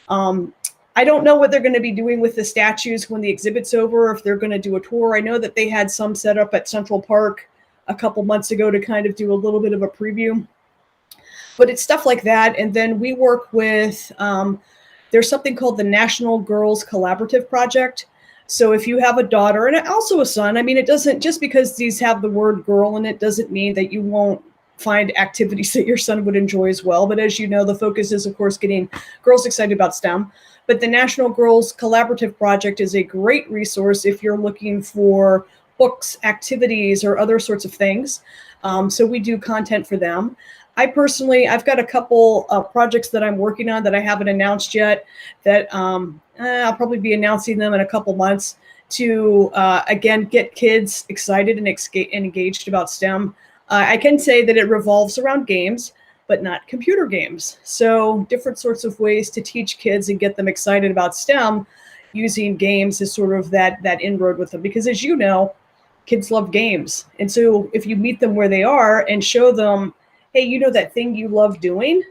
Um, I don't know what they're going to be doing with the statues when the exhibit's over, if they're going to do a tour. I know that they had some set up at Central Park a couple months ago to kind of do a little bit of a preview, but it's stuff like that. And then we work with there's something called the National Girls Collaborative Project. So if you have a daughter and also a son, I mean, it doesn't, just because these have the word girl in it doesn't mean that you won't find activities that your son would enjoy as well. But as you know, the focus is, of course, getting girls excited about STEM. But the National Girls Collaborative Project is a great resource if you're looking for books, activities, or other sorts of things. So we do content for them. I've got a couple projects that I'm working on that I haven't announced yet, that I'll probably be announcing them in a couple months to, again, get kids excited and engaged about STEM. I can say that it revolves around games, but not computer games. So different sorts of ways to teach kids and get them excited about STEM using games is sort of that inroad with them. Because as you know, kids love games. And so if you meet them where they are and show them, hey, that thing you love doing?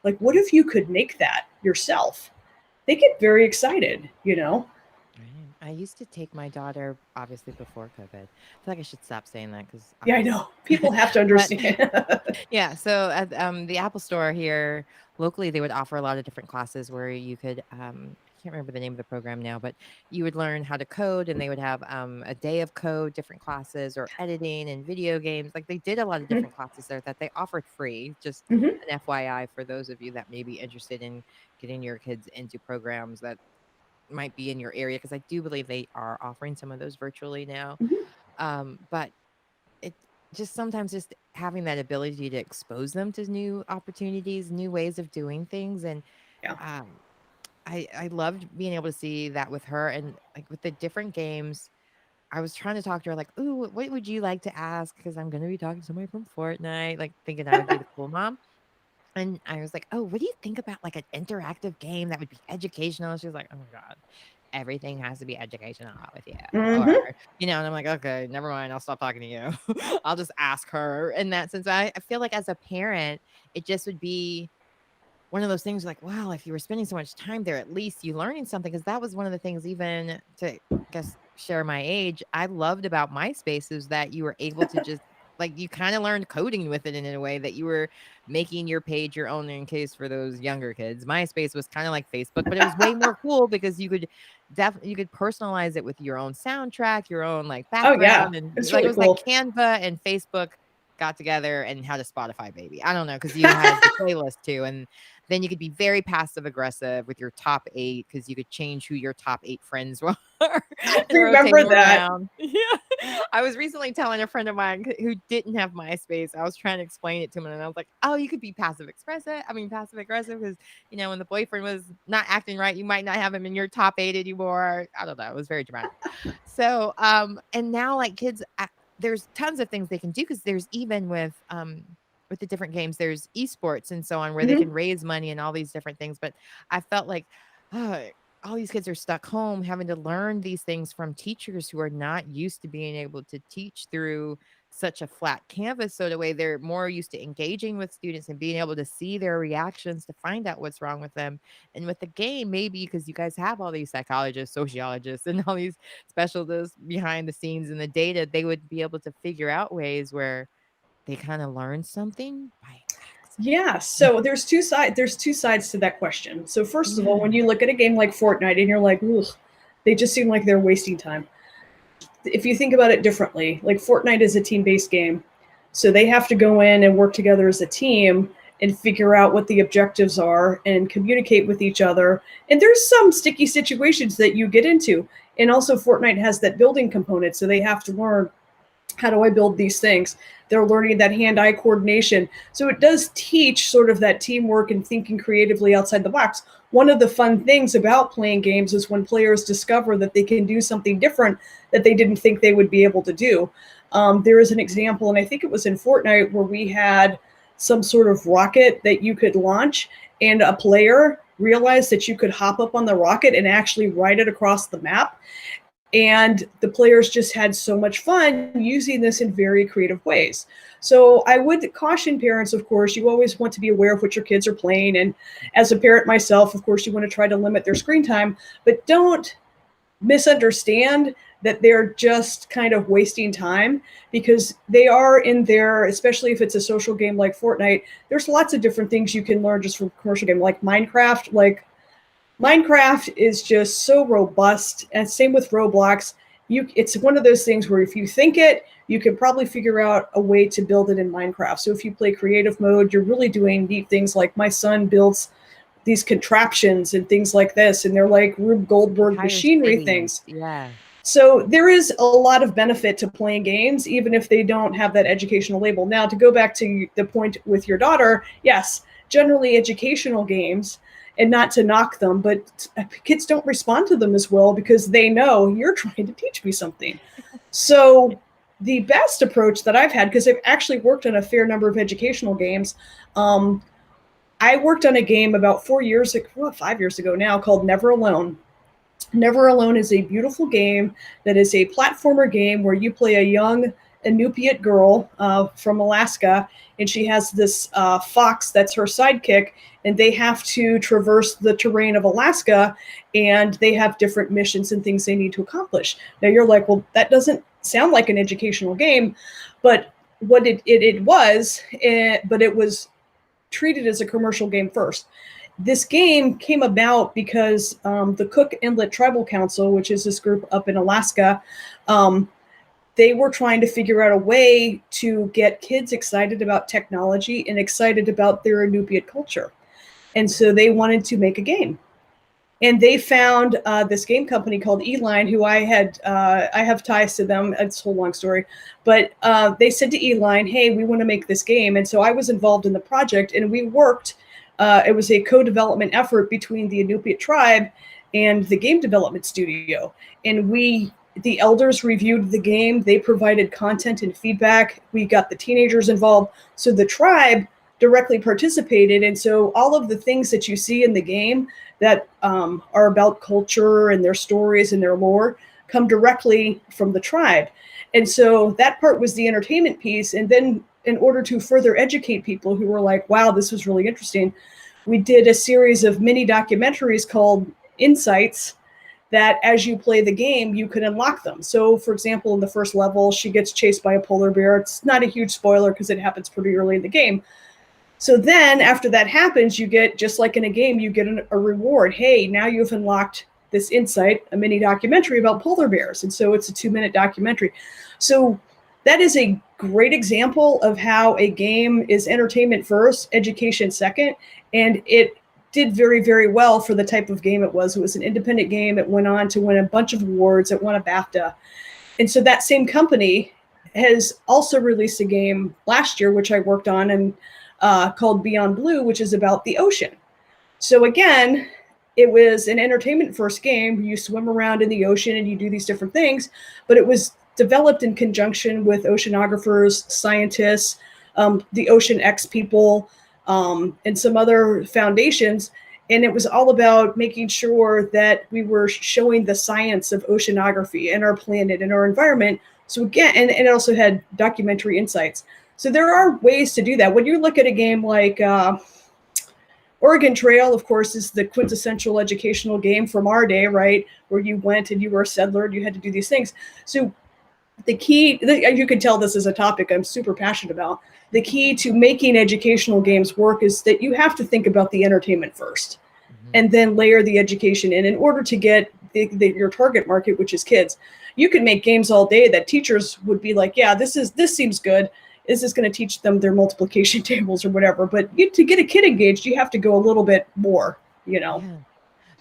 Like, what if you could make that yourself? They get very excited. Right. I used to take my daughter, obviously before COVID. I feel like I should stop saying that because Yeah, I obviously, know. People have to but understand. yeah. So at the Apple Store here locally, they would offer a lot of different classes where you could, I can't remember the name of the program now, but you would learn how to code, and they would have a day of code, different classes, or editing and video games. Like they did a lot of different classes there that they offered free. Just Mhm, an FYI for those of you that may be interested in getting your kids into programs that might be in your area because I do believe they are offering some of those virtually now. mhm. But it just sometimes just having that ability to expose them to new opportunities, new ways of doing things, and Yeah. um, I loved being able to see that with her, and like with the different games. I was trying to talk to her like, "Ooh, what would you like to ask?" Because I'm going to be talking to somebody from Fortnite, like thinking I would be the cool mom. And I was like, "Oh, what do you think about like an interactive game that would be educational?" She was like, "Oh my god, everything has to be educational with you," or Hmm. and I'm like, "Okay, never mind. I'll stop talking to you. I'll just ask her." In that sense, I feel like as a parent, it just would be one of those things like, wow, if you were spending so much time there, at least you learning something. Cause that was one of the things, even to guess share my age, I loved about MySpace is that you were able to just like you kind of learned coding with it in a way that you were making your page your own. In case for those younger kids, MySpace was kind of like Facebook, but it was way more cool because you could definitely you could personalize it with your own soundtrack, your own like Oh yeah, background, and it's like it really was like cool. Canva and Facebook got together and had a Spotify baby. I don't know because you had the playlist too, and then you could be very passive aggressive with your top 8 because you could change who your top 8 friends were I and rotate remember them that. around. Yeah. I was recently telling a friend of mine who didn't have MySpace, I was trying to explain it to him, and I was like, "Oh, you could be passive aggressive because, when the boyfriend was not acting right, you might not have him in your top 8 anymore." I don't know. It was very dramatic. So, and now like kids, there's tons of things they can do because there's even with the different games, there's esports and so on where they Hmm. can raise money and all these different things. But I felt like, oh, all these kids are stuck home having to learn these things from teachers who are not used to being able to teach through such a flat canvas. So the way they're more used to engaging with students and being able to see their reactions to find out what's wrong with them. And with the game, maybe because you guys have all these psychologists, sociologists, and all these specialists behind the scenes and the data, they would be able to figure out ways where they kinda learned something by Yeah, accident. so there's two sides to that question. So first of all, when Yeah. you look at a game like Fortnite and you're like, ugh, they just seem like they're wasting time. If you think about it differently, like Fortnite is a team-based game, so they have to go in and work together as a team and figure out what the objectives are and communicate with each other. And there's some sticky situations that you get into. And also Fortnite has that building component, so they have to learn, how do I build these things? They're learning that hand-eye coordination. So it does teach sort of that teamwork and thinking creatively outside the box. One of the fun things about playing games is when players discover that they can do something different that they didn't think they would be able to do. There is an example, and I think it was in Fortnite, where we had some sort of rocket that you could launch, and a player realized that you could hop up on the rocket and actually ride it across the map. And the players just had so much fun using this in very creative ways. So I would caution parents, of course, you always want to be aware of what your kids are playing. And as a parent myself, of course, you want to try to limit their screen time, but don't misunderstand that they're just kind of wasting time, because they are in there, especially if it's a social game like Fortnite. There's lots of different things you can learn just from a commercial game like Minecraft. Like Minecraft is just so robust, and same with Roblox. It's one of those things where if you think it, you can probably figure out a way to build it in Minecraft. So if you play creative mode, you're really doing neat things. Like my son builds these contraptions and things like this, and they're like Rube Goldberg Entire machinery cities, things. yeah. So there is a lot of benefit to playing games, even if they don't have that educational label. Now, to go back to the point with your daughter, yes, generally educational games, and not to knock them, but kids don't respond to them as well because they know you're trying to teach me something. So the best approach that I've had, because I've actually worked on a fair number of educational games, um, I worked on a game about 4 years ago, well, 5 years ago now, called Never Alone. Never Alone is a beautiful game that is a platformer game where you play a young Inupiat girl from Alaska, and she has this fox that's her sidekick, and they have to traverse the terrain of Alaska, and they have different missions and things they need to accomplish. Now you're like, well, that doesn't sound like an educational game, but what it was, but it was treated as a commercial game first. This game came about because the Cook Inlet Tribal Council, which is this group up in Alaska, um, they were trying to figure out a way to get kids excited about technology and excited about their Inupiat culture. And so they wanted to make a game. and they found this game company called Eline, who I have ties to them. It's a whole long story, but they said to Eline, "Hey, we want to make this game," and so I was involved in the project, and we worked. It was a co-development effort between the Inupiat tribe and the game development studio, and the elders reviewed the game. They provided content and feedback. We got the teenagers involved, so the tribe directly participated, and so all of the things that you see in the game that are about culture and their stories and their lore come directly from the tribe. And so that part was the entertainment piece. And then, in order to further educate people who were like, wow, this was really interesting, we did a series of mini documentaries called Insights that as you play the game, you can unlock them. So, for example, in the first level, she gets chased by a polar bear. It's not a huge spoiler because it happens pretty early in the game. So then after that happens, you get, just like in a game, you get a reward. Hey, now you've unlocked this insight, a mini documentary about polar bears. And so it's a 2-minute documentary. So that is a great example of how a game is entertainment first, education second. And it did very, very well for the type of game it was. It was an independent game. It went on to win a bunch of awards. It won a BAFTA. And so that same company has also released a game last year, which I worked on, and called Beyondblue, which is about the ocean. So again, it was an entertainment first game. You swim around in the ocean and you do these different things, but it was developed in conjunction with oceanographers, scientists, the Ocean X people, and some other foundations. And it was all about making sure that we were showing the science of oceanography and our planet and our environment. So again, and it also had documentary insights. So there are ways to do that. When you look at a game like Oregon Trail, of course, is the quintessential educational game from our day, right? Where you went and you were a settler and you had to do these things. So the key, you can tell this is a topic I'm super passionate about. The key to making educational games work is that you have to think about the entertainment first, and then layer the education in order to get your target market, which is kids. You can make games all day that teachers would be like, yeah, this seems good. Is this going to teach them their multiplication tables or whatever? But to get a kid engaged, you have to go a little bit more, you know? Yeah.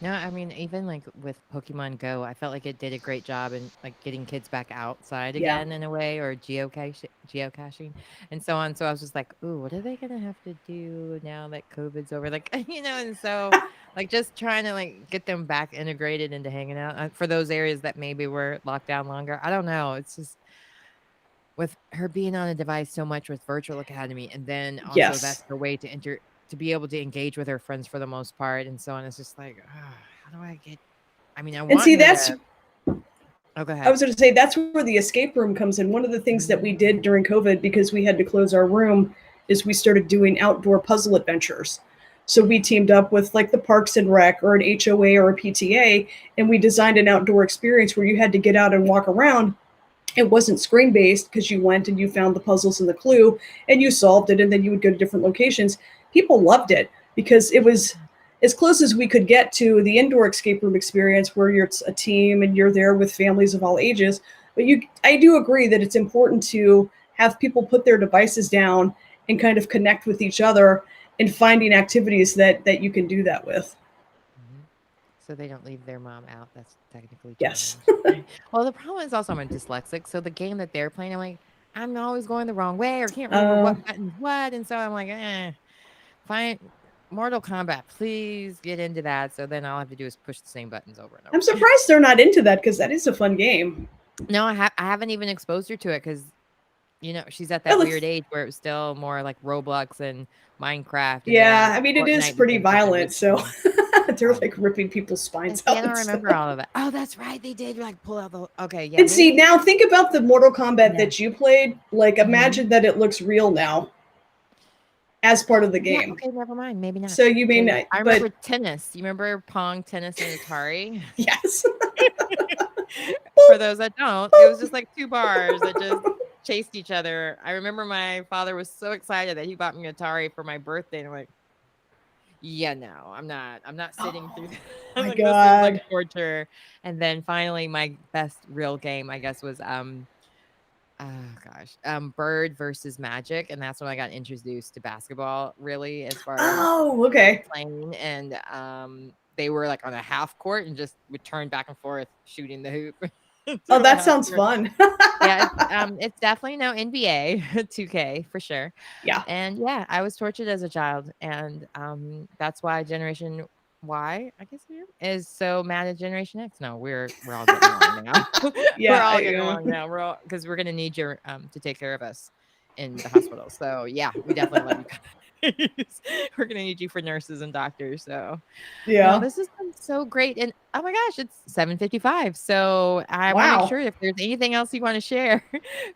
No, I mean, even like with Pokemon Go, I felt like it did a great job in like getting kids back outside Yeah. again in a way, or geocaching and so on. So I was just like, ooh, what are they gonna have to do now that COVID's over? Like, and so like just trying to like get them back integrated into hanging out for those areas that maybe were locked down longer. I don't know. It's just with her being on a device so much with Virtual Academy, and then also Yes. that's her way to be able to engage with her friends for the most part, and so on. It's just like, how do I get? I mean, I And want see, her that's, to. Oh, go I ahead. was going to say, that's where the escape room comes in. One of the things that we did during COVID, because we had to close our room, is we started doing outdoor puzzle adventures. So we teamed up with like the Parks and Rec or an HOA or a PTA, and we designed an outdoor experience where you had to get out and walk around. It wasn't screen based because you went and you found the puzzles and the clue and you solved it, and then you would go to different locations. People loved it because it was as close as we could get to the indoor escape room experience where you're a team and you're there with families of all ages. But I do agree that it's important to have people put their devices down and kind of connect with each other and finding activities that you can do that with. Mhm. So they don't leave their mom out. That's technically Yes. challenge. Well, the problem is also I'm a dyslexic, so the game that they're playing, I'm like, I'm always going the wrong way or can't remember uh, what button's what, and so I'm like, fine. Mortal Kombat, please get into that. So then all I have to do is push the same buttons over and I'm over again. surprised they're not into that because that is a fun game. No, I haven't even exposed her to it because she's at that Oh, weird age where it was still more like Roblox and Minecraft, and yeah, then I mean, it is Fortnite has pretty been such a violent, big so thing. they're Oh, like ripping people's and spines see, I out don't and remember stuff. all of it. Oh, that's right, they did like pull out the. Okay, yeah, And see, maybe. now think about the Mortal Kombat Yeah. that you played. Like, Mhm. imagine that it looks real now as part of the Yeah. game. Okay, never mind. Maybe not. So you may Because not, I but remember tennis. You remember Pong, tennis, and Atari? yes. For those that don't, it was just like 2 bars that just chased each other. I remember my father was so excited that he bought me Atari for my birthday, and I'm like, "Yeah, no, I'm not sitting through Oh that." my Like, "This seems like God. torture." And then finally, my best real game, I guess, was, oh gosh, Bird versus Magic, and that's when I got introduced to basketball, really, as far as Oh, okay. playing, and, they were like on a half court and just would turn back and forth shooting the hoop Oh, through a that half sounds court. fun. Yeah, it's definitely no NBA 2K for sure. Yeah. And yeah, I was tortured as a child, and that's why Generation Y, I guess we is so mad at Generation X. No, we're all getting along now. We're Yeah, all getting along now. We're all because we're gonna need your to take care of us in the hospital. So yeah, we definitely love you guys. We're gonna need you for nurses and doctors. So no, yeah. this has been so great, and oh my gosh, it's 7:55, so I wanna make Wow. sure if there's anything else you wanna share,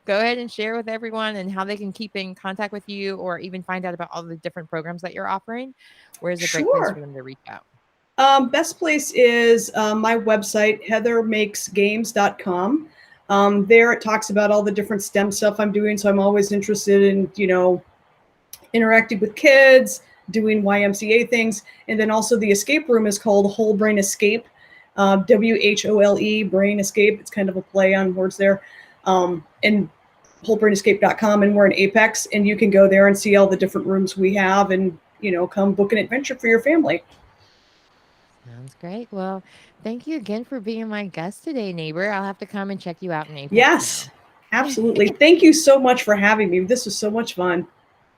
go ahead and share with everyone and how they can keep in contact with you or even find out about all the different programs that you're offering. Where's a great place for Sure. them to reach out? Best place is my website, heathermakesgames.com. There it talks about all the different STEM stuff I'm doing. So I'm always interested in, interacting with kids, doing YMCA things. And then also the escape room is called Whole Brain Escape, WHOLE, Brain Escape. It's kind of a play on words there. And wholebrainescape.com. And we're in Apex. And you can go there and see all the different rooms we have and, come book an adventure for your family. Sounds great. Well, thank you again for being my guest today, neighbor. I'll have to come and check you out in Apex Yes, now. absolutely. Thank you so much for having me. This was so much fun.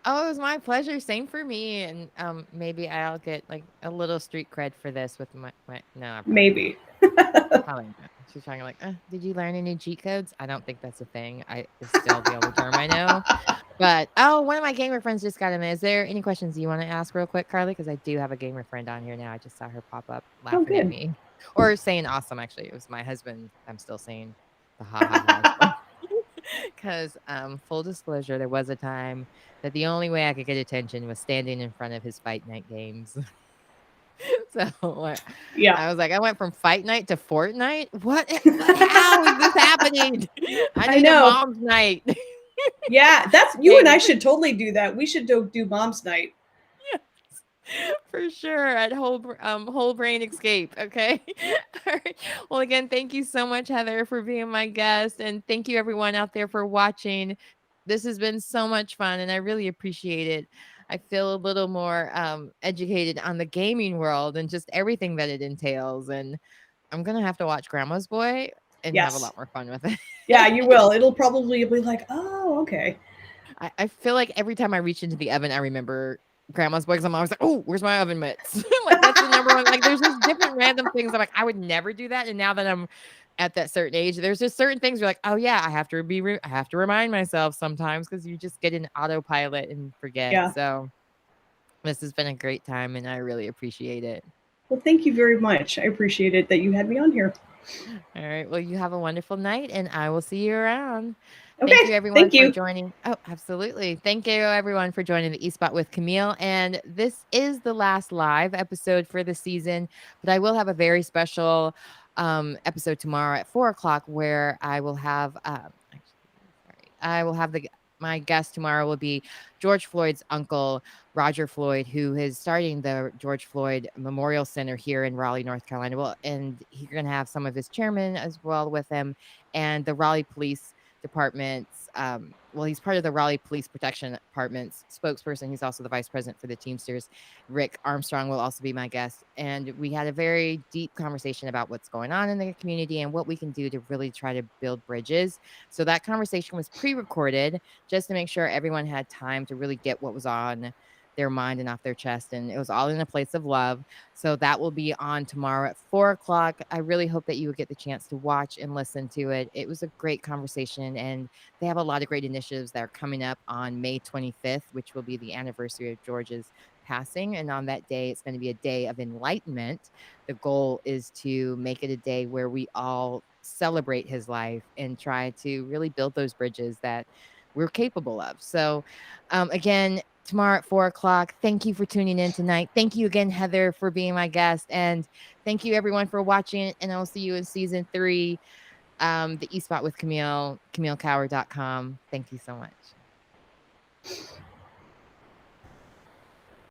Oh, it was my pleasure. Same for me. And maybe I'll get like a little street cred for this with my no, I probably won't. Maybe. Probably not. She's trying to like, did you learn any cheat codes? I don't think that's a thing. It's still the only term I know. But oh, one of my gamer friends just got in. Is there any questions you want to ask real quick, Carly? Because I do have a gamer friend on here now. I just saw her pop up Oh, laughing at good. me. Or saying awesome, actually. It was my husband. I'm still saying the ha ha ha's. Because full disclosure, there was a time that the only way I could get attention was standing in front of his fight night games. So, Yeah, I was like, I went from Fight Night to Fortnite? What how is this happening? I I need a know. mom's night Yeah, that's you and I game. should totally do that. We should do Mom's Night. Yes, for sure, at Whole Brain Escape, okay? Alright. Well, again, thank you so much, Heather, for being my guest, and thank you everyone out there for watching. This has been so much fun, and I really appreciate it. I feel a little more, educated on the gaming world and just everything that it entails, and I'm gonna have to watch Grandma's Boy and have a Yes. lot more fun with it. Yeah, you will. It'll probably be like, oh, okay. I feel like every time I reach into the oven, I remember Grandma's Boy 'cause I'm always like, "Oh, where's my oven mitts?" Like, that's the number one like, there's just different random things I'm like, "I would never do that," and now that I'm at that certain age, there's just certain things you're like, "Oh, yeah, I have to remind myself sometimes because you just get in autopilot and forget." Yeah. So, this has been a great time, and I really appreciate it. Well, thank you very much. I appreciate it that you had me on here. Alright, well, you have a wonderful night, and I will see you around. Thank you, Okay. everyone, Thank for you. joining. Oh, absolutely. Thank you, everyone, for joining the eSpot with Camille, and this is the last live episode for the season, but I will have a very special, episode tomorrow at 4 o'clock where I will have, actually, sorry, I will have my guest tomorrow will be George Floyd's uncle, Roger Floyd, who is starting the George Floyd Memorial Center here in Raleigh, North Carolina. Well, and he's going to have some of his chairmen as well with him, and the Raleigh Police Department's. Well, he's part of the Raleigh Police Protection Department's spokesperson. He's also the vice president for the Teamsters. Rick Armstrong will also be my guest, and we had a very deep conversation about what's going on in the community and what we can do to really try to build bridges. So that conversation was pre-recorded just to make sure everyone had time to really get what was on their mind and off their chest. And it was all in a place of love. So that will be on tomorrow at 4 o'clock. I really hope that you would get the chance to watch and listen to it. It was a great conversation, and they have a lot of great initiatives that are coming up on May 25th, which will be the anniversary of George's passing. And on that day, it's going to be a day of enlightenment. The goal is to make it a day where we all celebrate his life and try to really build those bridges that we're capable of. So, again, tomorrow at 4 o'clock. Thank you for tuning in tonight. Thank you again, Heather, for being my guest. And thank you, everyone, for watching. And I'll see you in season 3, the eSpot with Camille, CamilleCower.com. Thank you so much.